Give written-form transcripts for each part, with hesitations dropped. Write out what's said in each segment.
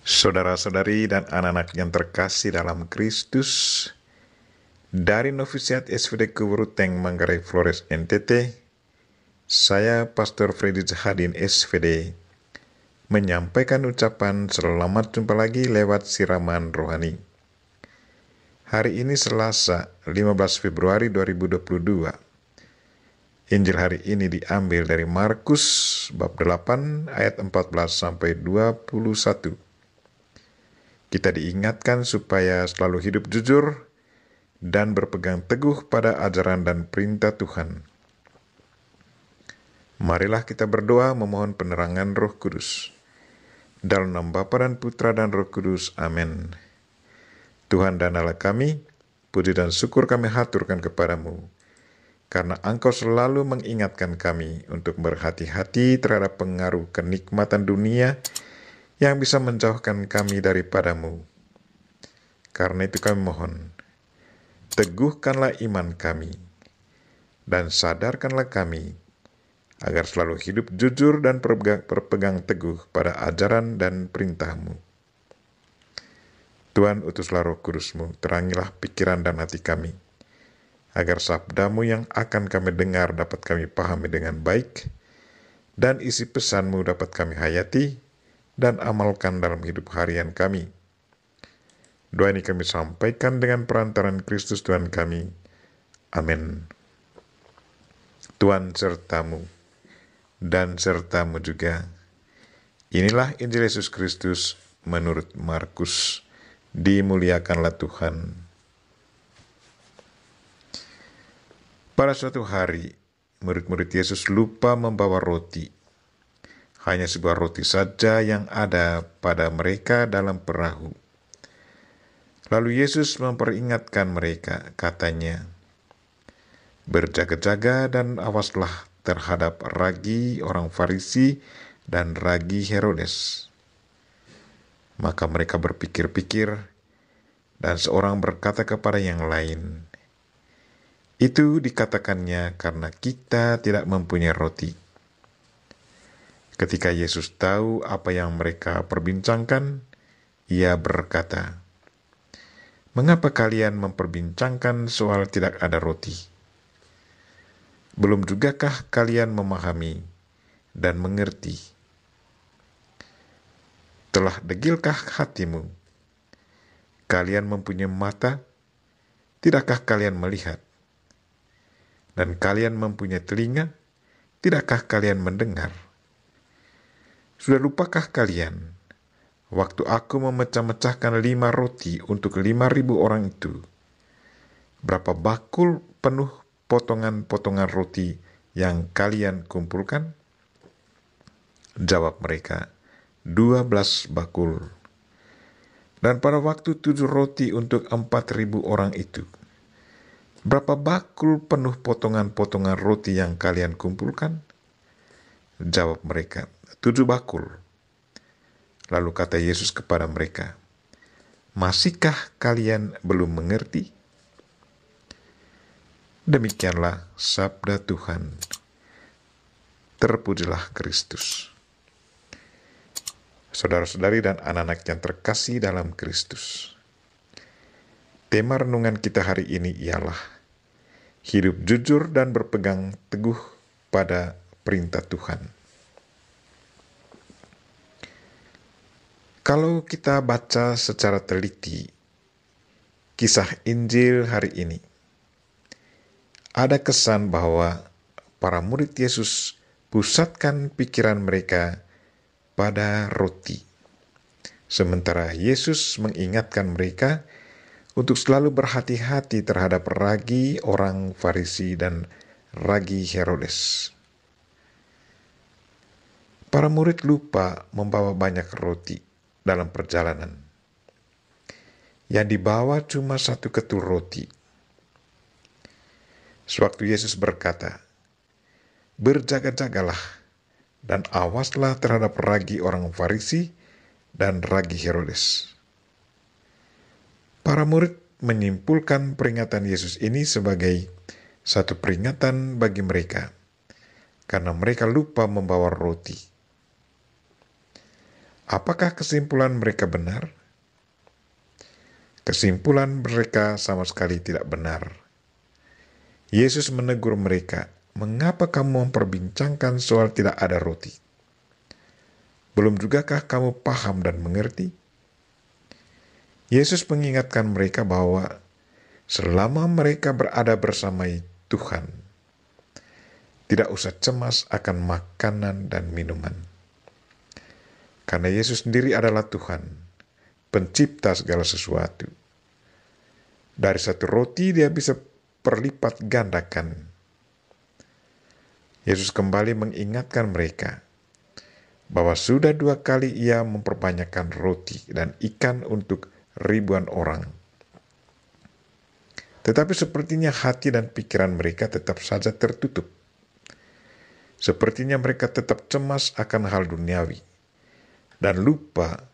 Saudara-saudari dan anak-anak yang terkasih dalam Kristus, dari Novisiat SVD Kuburuteng Manggarai Flores NTT, saya Pastor Freddy Zahadin SVD menyampaikan ucapan selamat jumpa lagi lewat siraman rohani. Hari ini Selasa 15 Februari 2022. Injil hari ini diambil dari Markus bab 8 ayat 14 sampai 21. Kita diingatkan supaya selalu hidup jujur dan berpegang teguh pada ajaran dan perintah Tuhan. Marilah kita berdoa memohon penerangan Roh Kudus. Dalam nama Bapa dan Putra dan Roh Kudus. Amin. Tuhan dan Allah kami, puji dan syukur kami haturkan kepadamu, karena Engkau selalu mengingatkan kami untuk berhati-hati terhadap pengaruh kenikmatan dunia yang bisa menjauhkan kami daripadamu. Karena itu kami mohon, teguhkanlah iman kami, dan sadarkanlah kami, agar selalu hidup jujur dan berpegang teguh pada ajaran dan perintah-Mu. Tuhan, utuslah Roh Kudus-Mu, terangilah pikiran dan hati kami, agar sabda-Mu yang akan kami dengar dapat kami pahami dengan baik, dan isi pesan-Mu dapat kami hayati dan amalkan dalam hidup harian kami. Doa ini kami sampaikan dengan perantaran Kristus Tuhan kami. Amin. Tuhan sertamu dan sertamu juga. Inilah Injil Yesus Kristus menurut Markus. Dimuliakanlah Tuhan. Pada suatu hari, murid-murid Yesus lupa membawa roti. Hanya sebuah roti saja yang ada pada mereka dalam perahu. Lalu Yesus memperingatkan mereka, katanya, "Berjaga-jaga dan awaslah terhadap ragi orang Farisi dan ragi Herodes." Maka mereka berpikir-pikir, dan seorang berkata kepada yang lain, "Itu dikatakannya karena kita tidak mempunyai roti." Ketika Yesus tahu apa yang mereka perbincangkan, Ia berkata, "Mengapa kalian memperbincangkan soal tidak ada roti? Belum jugakah kalian memahami dan mengerti? Telah degilkah hatimu? Kalian mempunyai mata, tidakkah kalian melihat? Dan kalian mempunyai telinga, tidakkah kalian mendengar? Sudah lupakah kalian waktu aku memecah-mecahkan 5 roti untuk 5.000 orang itu? Berapa bakul penuh potongan-potongan roti yang kalian kumpulkan?" Jawab mereka, 12 bakul. "Dan pada waktu 7 roti untuk 4.000 orang itu, berapa bakul penuh potongan-potongan roti yang kalian kumpulkan?" Jawab mereka, 7 bakul. Lalu kata Yesus kepada mereka, "Masihkah kalian belum mengerti?" Demikianlah sabda Tuhan. Terpujilah Kristus. Saudara-saudari dan anak-anak yang terkasih dalam Kristus, tema renungan kita hari ini ialah hidup jujur dan berpegang teguh pada perintah Tuhan. Kalau kita baca secara teliti kisah Injil hari ini, ada kesan bahwa para murid Yesus pusatkan pikiran mereka pada roti, sementara Yesus mengingatkan mereka untuk selalu berhati-hati terhadap ragi orang Farisi dan ragi Herodes. Para murid lupa membawa banyak roti dalam perjalanan. Yang dibawa cuma 1 ketul roti. Sewaktu Yesus berkata, "Berjaga-jagalah dan awaslah terhadap ragi orang Farisi dan ragi Herodes." Para murid menyimpulkan peringatan Yesus ini sebagai satu peringatan bagi mereka, karena mereka lupa membawa roti. Apakah kesimpulan mereka benar? Kesimpulan mereka sama sekali tidak benar. Yesus menegur mereka, "Mengapa kamu memperbincangkan soal tidak ada roti? Belum jugakah kamu paham dan mengerti?" Yesus mengingatkan mereka bahwa selama mereka berada bersama Tuhan, tidak usah cemas akan makanan dan minuman. Karena Yesus sendiri adalah Tuhan, pencipta segala sesuatu. Dari satu roti dia bisa berlipat gandakan. Yesus kembali mengingatkan mereka bahwa sudah 2 kali ia memperbanyakkan roti dan ikan untuk ribuan orang. Tetapi sepertinya hati dan pikiran mereka tetap saja tertutup. Sepertinya mereka tetap cemas akan hal duniawi dan lupa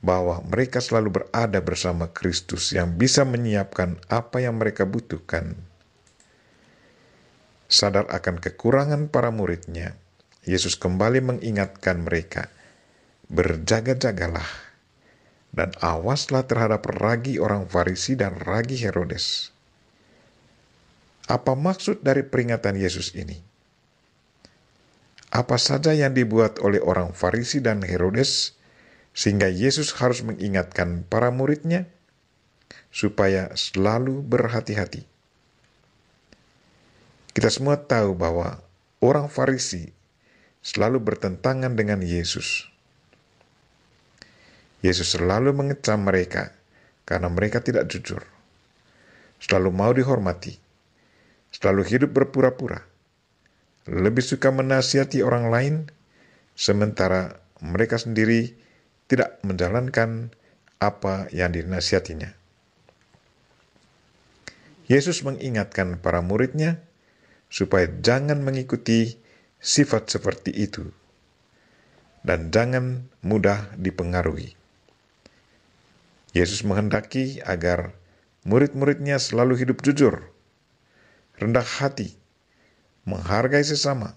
bahwa mereka selalu berada bersama Kristus yang bisa menyiapkan apa yang mereka butuhkan. Sadar akan kekurangan para muridnya, Yesus kembali mengingatkan mereka, "Berjaga-jagalah dan awaslah terhadap ragi orang Farisi dan ragi Herodes." Apa maksud dari peringatan Yesus ini? Apa saja yang dibuat oleh orang Farisi dan Herodes sehingga Yesus harus mengingatkan para muridnya supaya selalu berhati-hati? Kita semua tahu bahwa orang Farisi selalu bertentangan dengan Yesus. Yesus selalu mengecam mereka karena mereka tidak jujur, selalu mau dihormati, selalu hidup berpura-pura, lebih suka menasihati orang lain, sementara mereka sendiri tidak menjalankan apa yang dinasihatinya. Yesus mengingatkan para muridnya supaya jangan mengikuti sifat seperti itu dan jangan mudah dipengaruhi. Yesus menghendaki agar murid-muridnya selalu hidup jujur, rendah hati, menghargai sesama,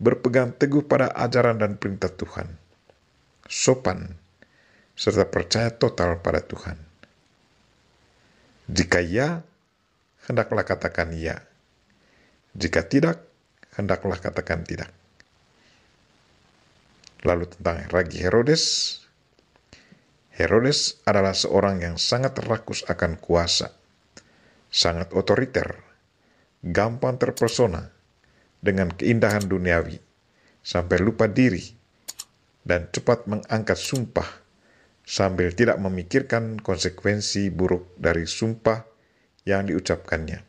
berpegang teguh pada ajaran dan perintah Tuhan, sopan, serta percaya total pada Tuhan. Jika ya, hendaklah katakan ya. Jika tidak, hendaklah katakan tidak. Lalu tentang ragi Herodes. Herodes adalah seorang yang sangat rakus akan kuasa, sangat otoriter, gampang terpesona dengan keindahan duniawi, sampai lupa diri, dan cepat mengangkat sumpah sambil tidak memikirkan konsekuensi buruk dari sumpah yang diucapkannya.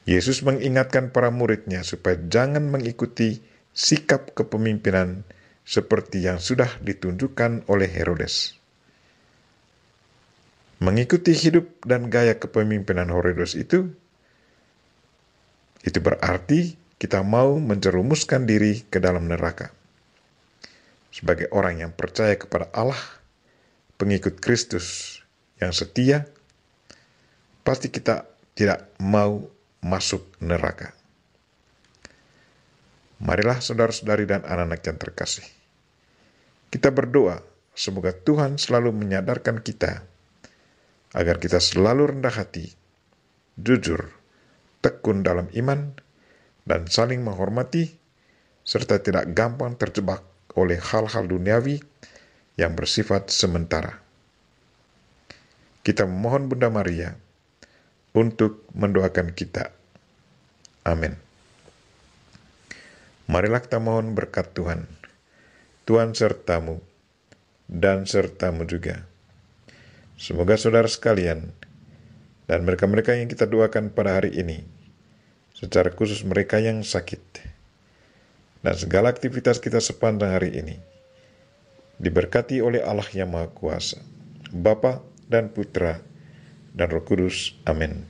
Yesus mengingatkan para muridnya supaya jangan mengikuti sikap kepemimpinan seperti yang sudah ditunjukkan oleh Herodes. Mengikuti hidup dan gaya kepemimpinan Herodes itu berarti kita mau menjerumuskan diri ke dalam neraka. Sebagai orang yang percaya kepada Allah, pengikut Kristus yang setia, pasti kita tidak mau masuk neraka. Marilah saudara-saudari dan anak-anak yang terkasih, kita berdoa semoga Tuhan selalu menyadarkan kita agar kita selalu rendah hati, jujur, tekun dalam iman, dan saling menghormati, serta tidak gampang terjebak oleh hal-hal duniawi yang bersifat sementara. Kita memohon Bunda Maria untuk mendoakan kita. Amin. Marilah kita mohon berkat Tuhan. Tuhan sertamu dan sertamu juga. Semoga saudara sekalian dan mereka-mereka yang kita doakan pada hari ini, secara khusus mereka yang sakit, dan segala aktivitas kita sepanjang hari ini, diberkati oleh Allah yang Maha Kuasa, Bapa dan Putra dan Roh Kudus. Amin.